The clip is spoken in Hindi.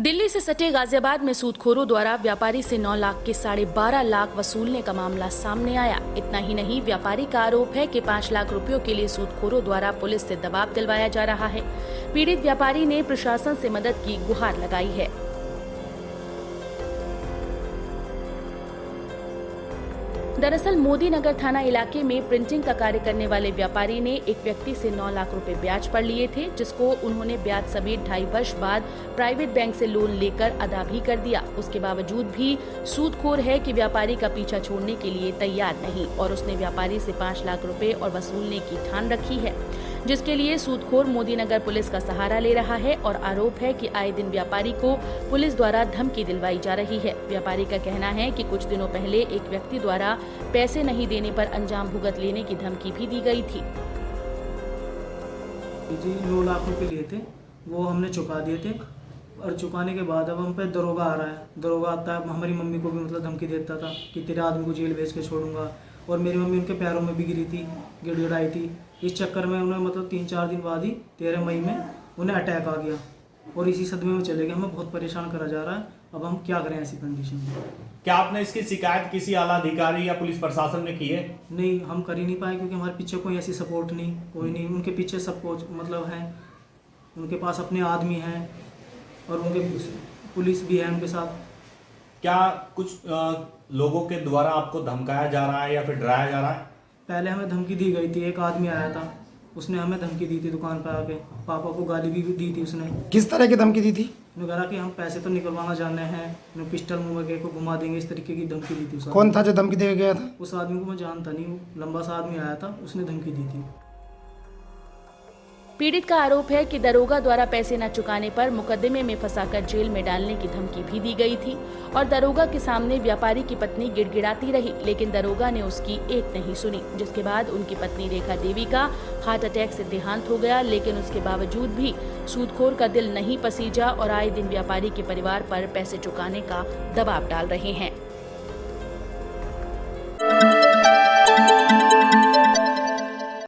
दिल्ली से सटे गाजियाबाद में सूदखोरों द्वारा व्यापारी से 9 लाख के 12.5 लाख वसूलने का मामला सामने आया। इतना ही नहीं, व्यापारी का आरोप है कि 5 लाख रुपयों के लिए सूदखोरों द्वारा पुलिस से दबाव दिलवाया जा रहा है। पीड़ित व्यापारी ने प्रशासन से मदद की गुहार लगाई है। दरअसल मोदी नगर थाना इलाके में प्रिंटिंग का कार्य करने वाले व्यापारी ने एक व्यक्ति से 9 लाख रुपए ब्याज पर लिए थे, जिसको उन्होंने ब्याज समेत 2.5 वर्ष बाद प्राइवेट बैंक से लोन लेकर अदा भी कर दिया। उसके बावजूद भी सूदखोर है कि व्यापारी का पीछा छोड़ने के लिए तैयार नहीं और उसने व्यापारी से 5 लाख रुपए और वसूलने की ठान रखी है, जिसके लिए सूदखोर मोदी नगर पुलिस का सहारा ले रहा है और आरोप है कि आए दिन व्यापारी को पुलिस द्वारा धमकी दिलवाई जा रही है। व्यापारी का कहना है कि कुछ दिनों पहले एक व्यक्ति द्वारा पैसे नहीं देने पर अंजाम भुगत लेने की धमकी भी दी गई थी। जी 9 लाख रुपए लिए थे, वो हमने चुका दिए थे और चुकाने के बाद अब हम पे दरोगा आ रहा है। दरोगा आता है, हमारी मम्मी को भी धमकी देता था कि तेरे आदमी को जेल भेज के छोड़ूंगा, और मेरी मम्मी उनके पैरों में भी गिरी थी, गिड़गिड़ाई थी। इस चक्कर में उन्हें 3-4 दिन बाद ही 13 मई में उन्हें अटैक आ गया और इसी सदमे में चले गए। हमें बहुत परेशान करा जा रहा है, अब हम क्या करें ऐसी कंडीशन में। क्या आपने इसकी शिकायत किसी आला अधिकारी या पुलिस प्रशासन ने की है? नहीं, हम कर ही नहीं पाए क्योंकि हमारे पीछे कोई ऐसी सपोर्ट नहीं, कोई नहीं। उनके पीछे सब कुछ है, उनके पास अपने आदमी हैं और उनके पुलिस भी है उनके साथ। क्या कुछ लोगों के द्वारा आपको धमकाया जा रहा है या फिर डराया जा रहा है? पहले हमें धमकी दी गई थी, एक आदमी आया था, उसने हमें धमकी दी थी दुकान पर आके, पापा को गाली भी दी थी उसने। किस तरह की धमकी दी थी? उन्होंने कहा कि हम पैसे तो निकलवाना जाने हैं, पिस्टल मुंह में को घुमा देंगे, इस तरीके की धमकी दी थी। कौन था जो धमकी दे गया था? उस आदमी को मैं जानता नहीं, लंबा सा आदमी आया था, उसने धमकी दी थी। पीड़ित का आरोप है कि दरोगा द्वारा पैसे न चुकाने पर मुकदमे में फंसाकर जेल में डालने की धमकी भी दी गई थी और दरोगा के सामने व्यापारी की पत्नी गिड़गिड़ाती रही, लेकिन दरोगा ने उसकी एक नहीं सुनी, जिसके बाद उनकी पत्नी रेखा देवी का हार्ट अटैक से देहांत हो गया। लेकिन उसके बावजूद भी सूदखोर का दिल नहीं पसीजा और आए दिन व्यापारी के परिवार पर पैसे चुकाने का दबाव डाल रहे हैं।